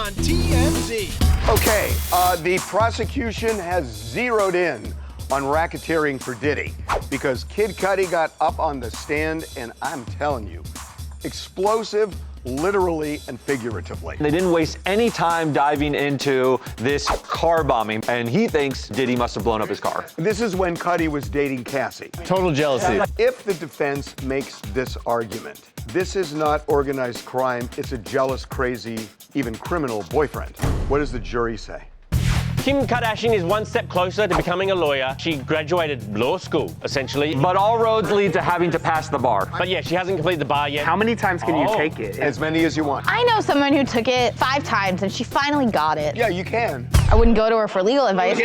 on TMZ. Okay, the prosecution has zeroed in on racketeering for Diddy because Kid Cudi got up on the stand, and I'm telling you, explosive, literally and figuratively. They didn't waste any time diving into this car bombing, and he thinks Diddy must have blown up his car. This is when Cudi was dating Cassie. Total jealousy. If the defense makes this argument, this is not organized crime, it's a jealous, crazy, even criminal boyfriend. What does the jury say? Kim Kardashian is one step closer to becoming a lawyer. She graduated law school, essentially. But all roads lead to having to pass the bar. But yeah, she hasn't completed the bar yet. How many times can you take it? As many as you want. I know someone who took it 5 times and she finally got it. Yeah, you can. I wouldn't go to her for legal advice.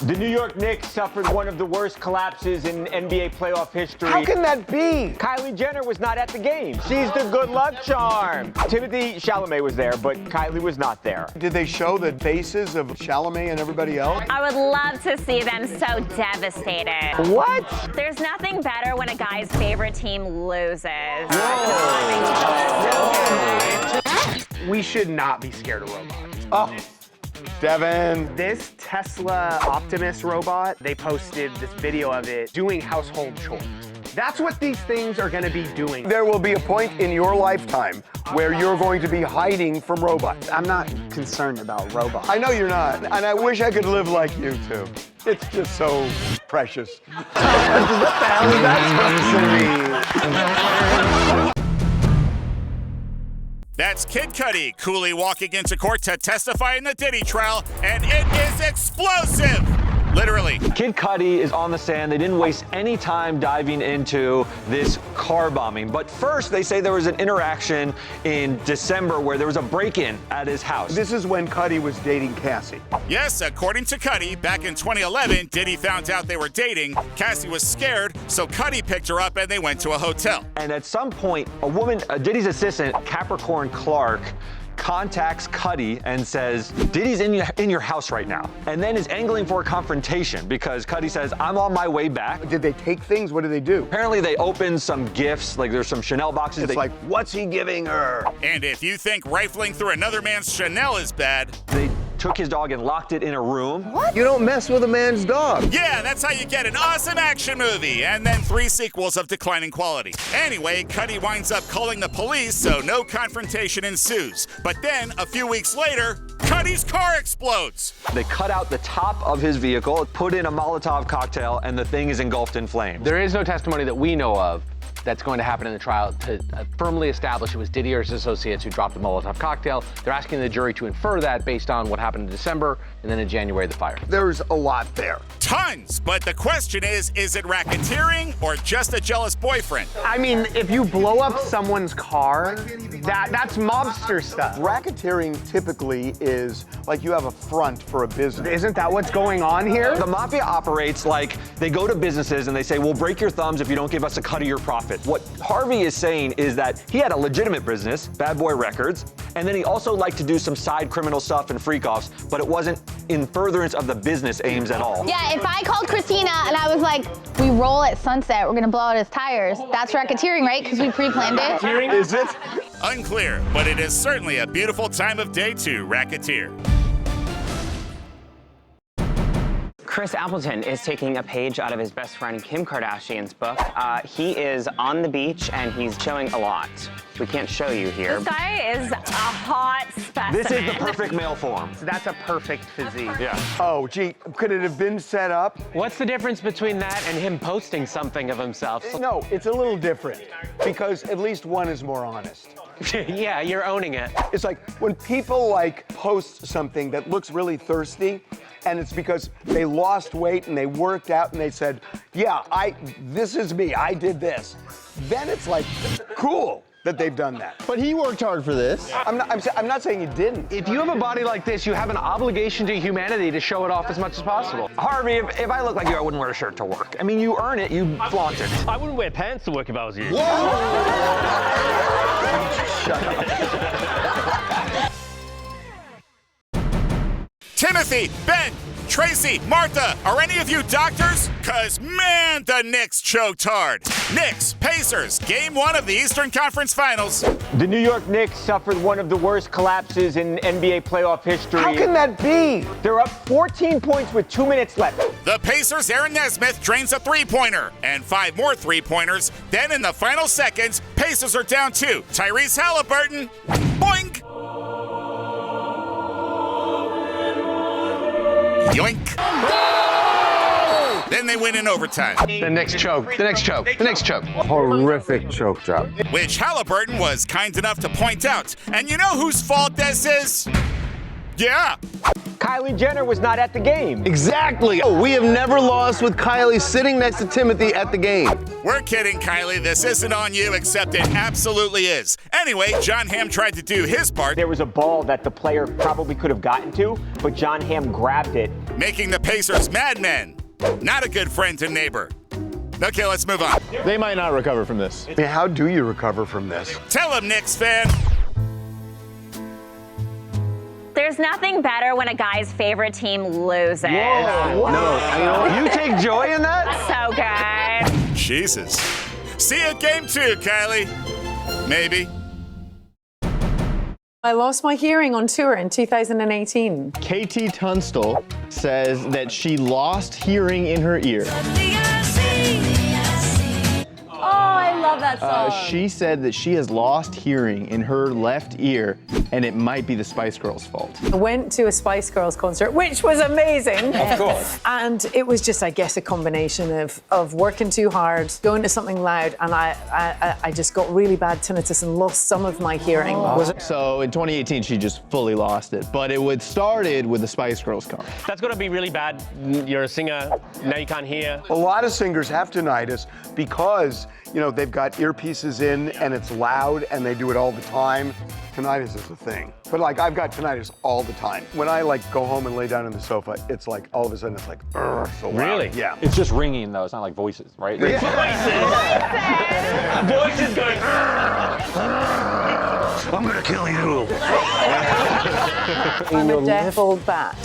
The New York Knicks suffered one of the worst collapses in NBA playoff history. How can that be? Kylie Jenner was not at the game. She's the good luck charm. Timothy Chalamet was there, but Kylie was not there. Did they show the faces of Chalamet and everybody else? I would love to see them so devastated. What? There's nothing better when a guy's favorite team loses. We should not be scared of robots. Oh, Devin. This Tesla Optimus robot, they posted this video of it doing household chores. That's what these things are going to be doing. There will be a point in your lifetime where you're going to be hiding from robots. I'm not concerned about robots. I know you're not, and I wish I could live like you too. It's just so precious. What the hell is that supposed to mean? That's Kid Cudi coolly walking into court to testify in the Diddy trial, and it is explosive! Literally. Kid Cudi is on the stand. They didn't waste any time diving into this car bombing. But first, they say there was an interaction in December where there was a break-in at his house. This is when Cudi was dating Cassie. Yes, according to Cudi, back in 2011, Diddy found out they were dating. Cassie was scared, so Cudi picked her up and they went to a hotel. And at some point, a woman, Diddy's assistant, Capricorn Clark, contacts Cudi and says, Diddy's in your house right now. And then is angling for a confrontation because Cudi says, I'm on my way back. Did they take things? What did they do? Apparently they opened some gifts, like there's some Chanel boxes. It's like, what's he giving her? And if you think rifling through another man's Chanel is bad, they took his dog and locked it in a room. What? You don't mess with a man's dog. Yeah, that's how you get an awesome action movie, and then 3 sequels of declining quality. Anyway, Cudi winds up calling the police, so no confrontation ensues. But then, a few weeks later, Cudi's car explodes. They cut out the top of his vehicle, put in a Molotov cocktail, and the thing is engulfed in flames. There is no testimony that we know of that's going to happen in the trial to firmly establish it was Diddy or his associates who dropped the Molotov cocktail. They're asking the jury to infer that based on what happened in December and then in January, the fire. There's a lot there. Tons, but the question is it racketeering or just a jealous boyfriend? I mean, if you blow up someone's car, that's mobster stuff. Racketeering typically is like you have a front for a business. Isn't that what's going on here? The mafia operates like they go to businesses and they say, we'll break your thumbs if you don't give us a cut of your profit. What Harvey is saying is that he had a legitimate business, Bad Boy Records, and then he also liked to do some side criminal stuff and freak-offs, but it wasn't in furtherance of the business aims at all. Yeah, if I called Christina and I was like, we roll at sunset, we're gonna blow out his tires, that's racketeering, right? Because we pre-planned it. Is it? Unclear, but it is certainly a beautiful time of day to racketeer. Chris Appleton is taking a page out of his best friend Kim Kardashian's book. He is on the beach and he's chilling a lot. We can't show you here. This guy is a hot specimen. This is the perfect male form. That's a perfect physique. Yeah. Oh, gee, could it have been set up? What's the difference between that and him posting something of himself? No, it's a little different because at least one is more honest. Yeah, you're owning it. It's like when people like post something that looks really thirsty, and it's because they lost weight and they worked out and they said, yeah, this is me, I did this. Then it's like, cool that they've done that. But he worked hard for this. I'm not saying you didn't. If you have a body like this, you have an obligation to humanity to show it off as much as possible. Harvey, if I look like you, I wouldn't wear a shirt to work. I mean, you earn it, you flaunt it. I wouldn't wear pants to work if I was you. Shut up. Timothy, Ben, Tracy, Martha, are any of you doctors? 'Cause man, the Knicks choked hard. Knicks, Pacers, game 1 of the Eastern Conference Finals. The New York Knicks suffered one of the worst collapses in NBA playoff history. How can that be? They're up 14 points with 2 minutes left. The Pacers' Aaron Nesmith drains a three-pointer and 5 more three-pointers. Then in the final seconds, Pacers are down 2. Tyrese Halliburton, boink! Yoink. Then they win in overtime. The Knicks choke. The Knicks choke. The Knicks choke. Horrific choke job. Which Halliburton was kind enough to point out. And you know whose fault this is? Yeah. Kylie Jenner was not at the game. Exactly. Oh, we have never lost with Kylie sitting next to Timothy at the game. We're kidding, Kylie. This isn't on you, except it absolutely is. Anyway, John Hamm tried to do his part. There was a ball that the player probably could have gotten to, but John Hamm grabbed it. Making the Pacers madmen. Not a good friend and neighbor. Okay, let's move on. They might not recover from this. I mean, how do you recover from this? Tell him, Knicks fan. There's nothing better when a guy's favorite team loses. No, you take joy in that? So good. Jesus. See you at game 2, Kylie. Maybe. I lost my hearing on tour in 2018. KT Tunstall says that she lost hearing in her ear. Oh, I love that song. She said that she has lost hearing in her left ear, and it might be the Spice Girls' fault. I went to a Spice Girls concert, which was amazing. Of course. And it was just, I guess, a combination of working too hard, going to something loud, and I just got really bad tinnitus and lost some of my hearing. So in 2018, she just fully lost it. But it started with the Spice Girls concert. That's got to be really bad. You're a singer, now you can't hear. A lot of singers have tinnitus because, you know, they've got earpieces in and it's loud and they do it all the time. Tinnitus is a thing. But like, I've got tinnitus all the time. When I like go home and lay down on the sofa, it's like, all of a sudden it's like, so loud. Really? Yeah. It's just ringing, though. It's not like voices, right? Voices going. I'm gonna kill you. I'm a deaf old bat.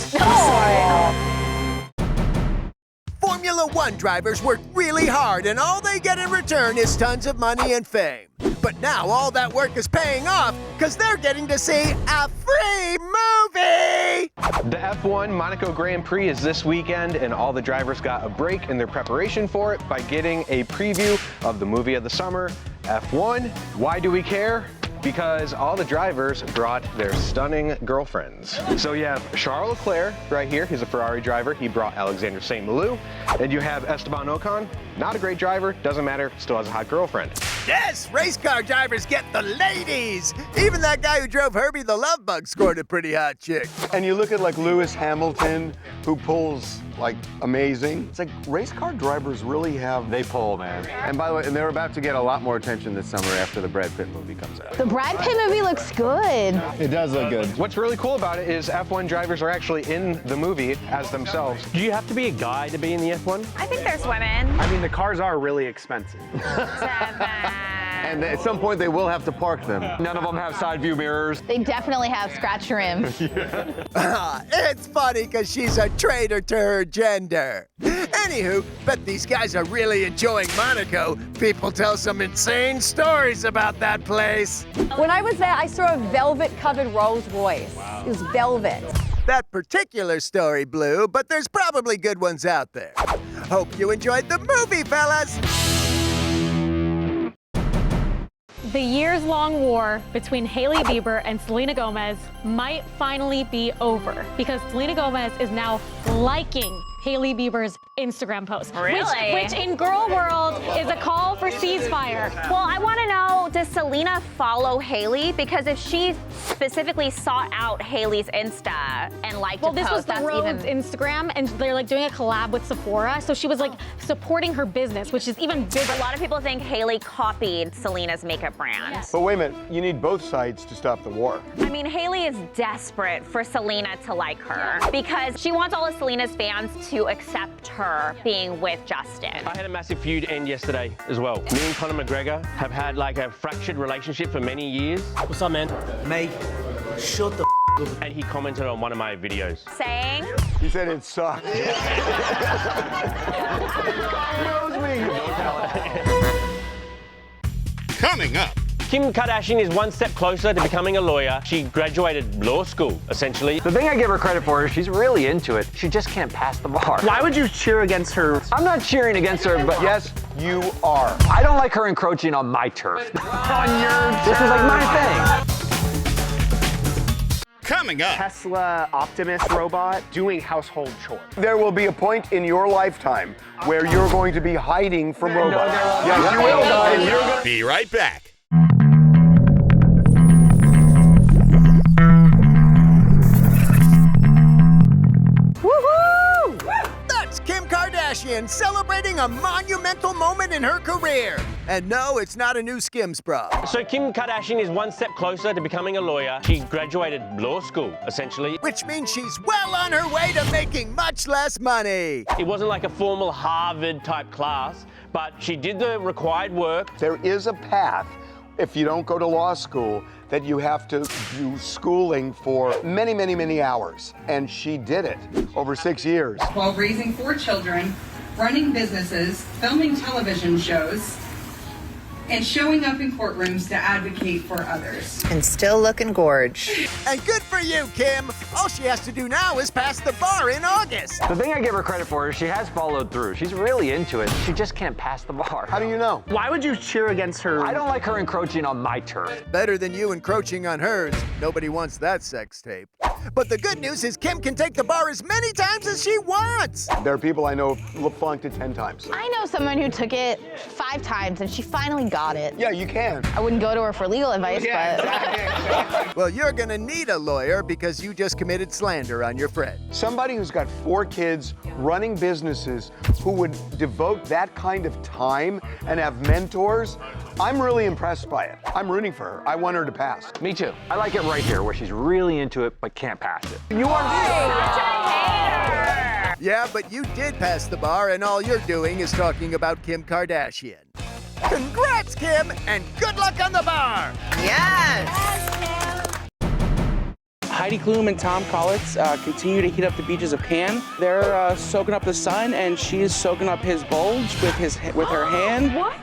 Formula One drivers work really hard and all they get in return is tons of money and fame. But now all that work is paying off because they're getting to see a free movie! The F1 Monaco Grand Prix is this weekend and all the drivers got a break in their preparation for it by getting a preview of the movie of the summer, F1. Why do we care? Because all the drivers brought their stunning girlfriends. So you have Charles Leclerc right here, he's a Ferrari driver. He brought Alexander St. Malou. And you have Esteban Ocon, not a great driver, doesn't matter, still has a hot girlfriend. Yes, race car drivers get the ladies! Even that guy who drove Herbie the Love Bug scored a pretty hot chick. And you look at like Lewis Hamilton, who pulls like amazing. It's like race car drivers really have... They pull, man. And by the way, and they're about to get a lot more attention this summer after the Brad Pitt movie comes out. The Brad Pitt movie looks good. It does look good. What's really cool about it is F1 drivers are actually in the movie as themselves. Do you have to be a guy to be in the F1? I think there's women. I mean, the cars are really expensive. And at some point, they will have to park them. None of them have side view mirrors. They definitely have scratch rims. It's funny because she's a traitor to her gender. Anywho, bet these guys are really enjoying Monaco. People tell some insane stories about that place. When I was there, I saw a velvet-covered Rolls Royce. Wow. It was velvet. That particular story blew, but there's probably good ones out there. Hope you enjoyed the movie, fellas. The years-long war between Hailey Bieber and Selena Gomez might finally be over because Selena Gomez is now liking Hailey Bieber's Instagram post. Really? Which in girl world is a call for ceasefire. Well, I want to know, does Selena follow Hailey? Because if she specifically sought out Hailey's Insta and liked a Well, this was post, the Rhodes Instagram, and they're like doing a collab with Sephora, so she was like supporting her business, which is even bigger. A lot of people think Hailey copied Selena's makeup brand. Yes. But wait a minute, you need both sides to stop the war. I mean, Hailey is desperate for Selena to like her because she wants all of Selena's fans to accept her being with Justin. I had a massive feud end yesterday as well. Me and Conor McGregor have had like a fractured relationship for many years. What's up, man? Mate, shut the up. And he commented on one of my videos. Saying? He said it sucked. God knows me. Coming up. Kim Kardashian is one step closer to becoming a lawyer. She graduated law school, essentially. The thing I give her credit for is she's really into it. She just can't pass the bar. Why would you cheer against her? I'm not cheering against her, but Yes, you are. I don't like her encroaching on my turf. On your This is like my thing. Coming up. Tesla Optimus robot doing household chores. There will be a point in your lifetime where you're going to be hiding from robots. Yes, you will, guys. Be right back. That's Kim Kardashian celebrating a monumental moment in her career. And no, it's not a new Skims bra. So Kim Kardashian is one step closer to becoming a lawyer. She graduated law school, essentially. Which means she's well on her way to making much less money. It wasn't like a formal Harvard-type class, but she did the required work. There is a path, if you don't go to law school, that you have to do schooling for many, many, many hours. And she did it over 6 years. While raising 4 children, running businesses, filming television shows, and showing up in courtrooms to advocate for others. And still looking gorge. And good for you, Kim. All she has to do now is pass the bar in August. The thing I give her credit for is she has followed through. She's really into it. She just can't pass the bar. How do you know? Why would you cheer against her? I don't like her encroaching on my turf. Better than you encroaching on hers. Nobody wants that sex tape. But the good news is Kim can take the bar as many times as she wants. There are people I know who flunked it 10 times. I know someone who took it 5 times and she finally got it. Yeah, you can. I wouldn't go to her for legal advice, but... Well, you're gonna need a lawyer because you just committed slander on your friend. Somebody who's got 4 kids, running businesses, who would devote that kind of time and have mentors, I'm really impressed by it. I'm rooting for her. I want her to pass. Me too. I like it right here where she's really into it but can't pass it. You are Such a hater. Yeah, but you did pass the bar and all you're doing is talking about Kim Kardashian. Congrats, Kim, and good luck on the bar! Yes! Heidi Klum and Tom Collins continue to heat up the beaches of Cannes. They're soaking up the sun, and she's soaking up his bulge with her hand. What?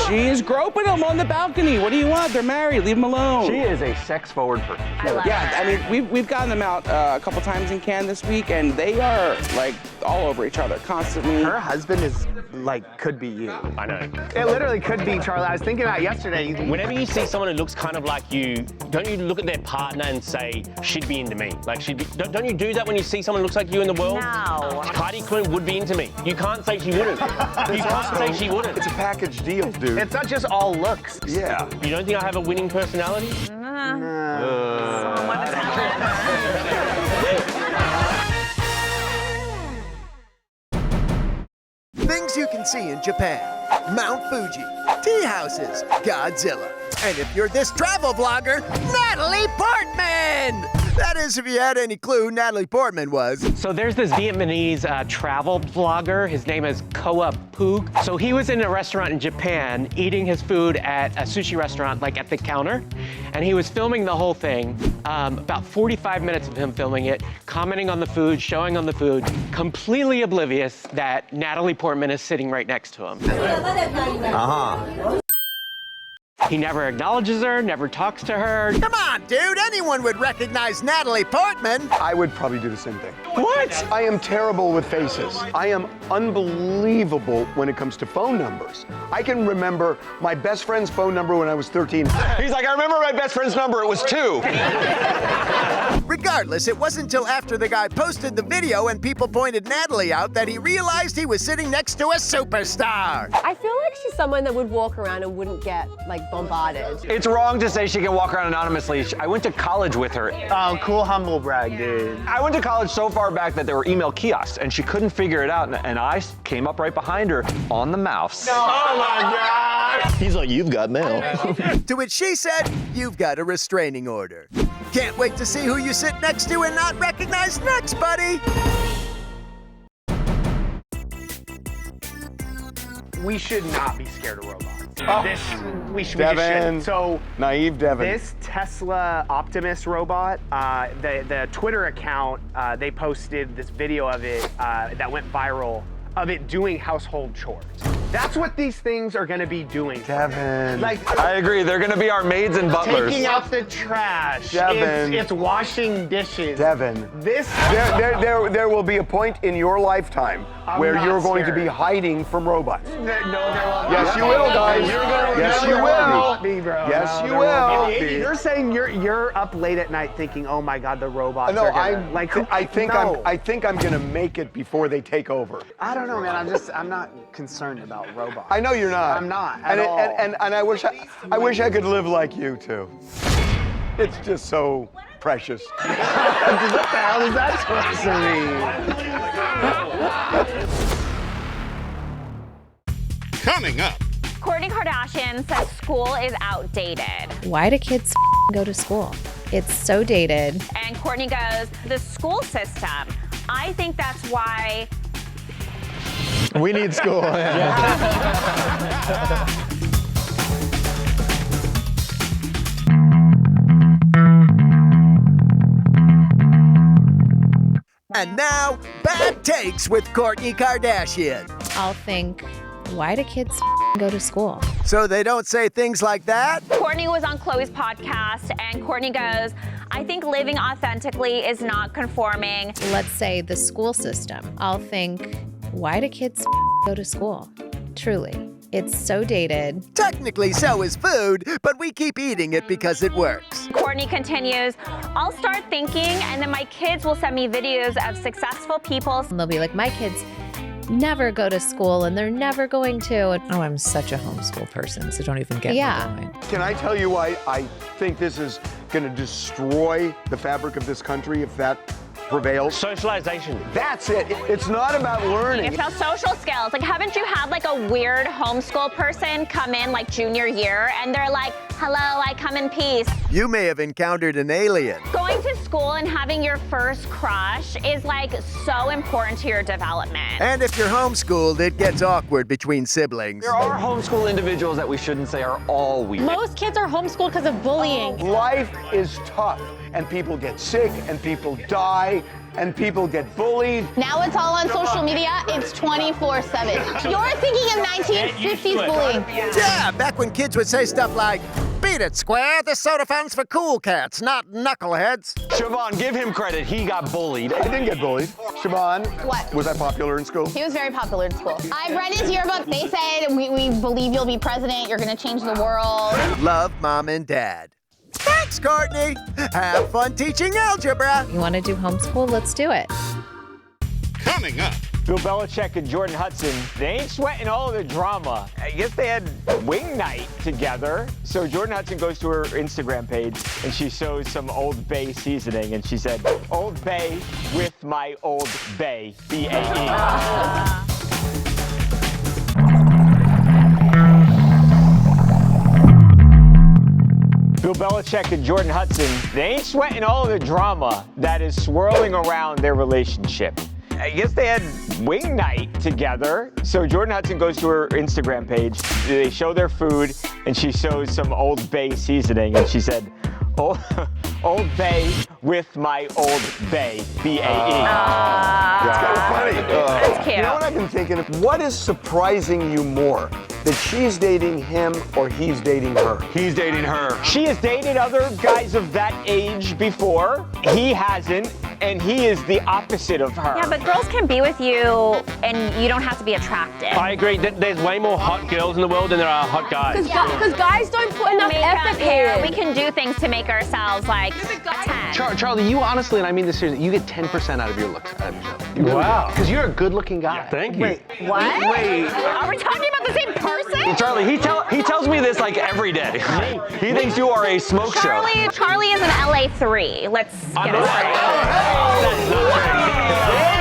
She's groping him on the balcony. What do you want? They're married. Leave them alone. She is a sex-forward person. I mean, we've gotten them out a couple times in Cannes this week, and they are like all over each other constantly. Her husband is like, could be you. I know. It literally could be Charlie. I was thinking about it yesterday. Whenever you see someone who looks kind of like you, don't you look at their partner and say, she'd be into me? Like, she'd be, don't you do that when you see someone who looks like you in the world? No. Heidi Klum would be into me. You can't say she wouldn't. You can't say she wouldn't. It's a package deal, dude. It's not just all looks. Yeah. You don't think I have a winning personality? Things you can see in Japan. Mount Fuji, tea houses, Godzilla. And if you're this travel vlogger, Natalie Portman! That is, if you had any clue, Natalie Portman was. So there's this Vietnamese travel vlogger. His name is Koa Poog. So he was in a restaurant in Japan eating his food at a sushi restaurant, like at the counter. And he was filming the whole thing, about 45 minutes of him filming it, commenting on the food, showing on the food, completely oblivious that Natalie Portman is sitting right next to him. He never acknowledges her, never talks to her. Come on, dude, anyone would recognize Natalie Portman. I would probably do the same thing. What? I am terrible with faces. I am unbelievable when it comes to phone numbers. I can remember my best friend's phone number when I was 13. He's like, I remember my best friend's number, it was 2. Regardless, it wasn't until after the guy posted the video and people pointed Natalie out that he realized he was sitting next to a superstar. I feel like she's someone that would walk around and wouldn't get, like, bombarded. It's wrong to say she can walk around anonymously. I went to college with her. Oh, cool humble brag, dude. I went to college so far back that there were email kiosks, and she couldn't figure it out, and I came up right behind her on the mouse. No. Oh my God! He's like, you've got mail. To which she said, you've got a restraining order. Can't wait to see who you sit next to and not recognize next, buddy. We should not be scared of robots. We just Devin. shouldn't. So, naive Devin. This Tesla Optimus robot, the Twitter account, they posted this video of it that went viral, of it doing household chores. That's what these things are gonna be doing. Devin. Like, I agree. They're going to be our maids and butlers. taking out the trash. Devin. It's washing dishes. Devin. This. There will be a point in your lifetime where not you're going to scared. be hiding from robots. No, there won't. Yes, you will, guys. Yes, you will. Be, bro. Yes, No, you there won't will. be. You're saying you're up late at night thinking, oh my God, the robots No, are gonna, I think I'm gonna make it before they take over. I don't know, man. I'm not concerned about robots. I know you're not. I'm not And at all. and I wish I could live like you too. It's just so precious. What the hell is that supposed to mean? Coming up. Kourtney Kardashian says school is outdated. Why do kids go to school? It's so dated. And Kourtney goes, the school system. I think that's why. We need school. And now, bad takes with Kourtney Kardashian. I'll think, why do kids go to school? So they don't say things like that? Kourtney was on Khloe's podcast, and Kourtney goes, I think living authentically is not conforming. Let's say the school system. I'll think, why do kids go to school? Truly, it's so dated. Technically, so is food, but we keep eating it because it works. Kourtney continues, I'll start thinking, and then my kids will send me videos of successful people. And they'll be like, my kids never go to school and they're never going to. Oh, I'm such a homeschool person, so don't even get me going. Can I tell you why I think this is going to destroy the fabric of this country if that prevails? Socialization. That's it. It's not about learning. It's about social skills. Like, haven't you had like a weird homeschool person come in like junior year and they're like, hello, I come in peace. You may have encountered an alien. Going to school and having your first crush is like so important to your development. And if you're homeschooled, it gets awkward between siblings. There are homeschool individuals that we shouldn't say are all weird. Most kids are homeschooled because of bullying. Life is tough, and people get sick, and people die, and people get bullied. Now it's all on social media. It's 24/7. You're thinking of 1950s bullying. Yeah, back when kids would say stuff like, beat it, Square. This soda fountain's for cool cats, not knuckleheads. Siobhan, give him credit. He got bullied. I didn't get bullied. Siobhan, What? was I popular in school? He was very popular in school. I've read his yearbook. They said, we believe you'll be president. You're going to change the world. Love, Mom and Dad. Thanks, Kourtney. Have fun teaching algebra. You want to do homeschool? Let's do it. Coming up. Bill Belichick and Jordon Hudson, they ain't sweating all of the drama. I guess they had wing night together. So Jordon Hudson goes to her Instagram page and she shows some Old Bay seasoning and she said, Old Bay with my Old Bay, B-A-E. Bill Belichick and Jordon Hudson, they ain't sweating all of the drama that is swirling around their relationship. I guess they had wing night together. So Jordon Hudson goes to her Instagram page. They show their food, and she shows some Old Bay seasoning, and she said, Old Bay with my Old Bay, B-A-E. That's kind of funny. That's cute. You know what I've been thinking of? What is surprising you more? That she's dating him or he's dating her? He's dating her. She has dated other guys of that age before. He hasn't, and he is the opposite of her. Yeah, but girls can be with you and you don't have to be attractive. I agree. There's way more hot girls in the world than there are hot guys. Because guys don't put enough Makeup, effort hair, in. we can do things to make ourselves like a 10. Charlie, you honestly, and I mean this seriously, you get 10% out of your looks out of the show. You really Wow. Because you're a good-looking guy. Thank you. What? Are we talking about the same person? Charlie, he tells me this like every day. He thinks you are a smoke show. Charlie is an LA 3. Let's get it straight. That's not true.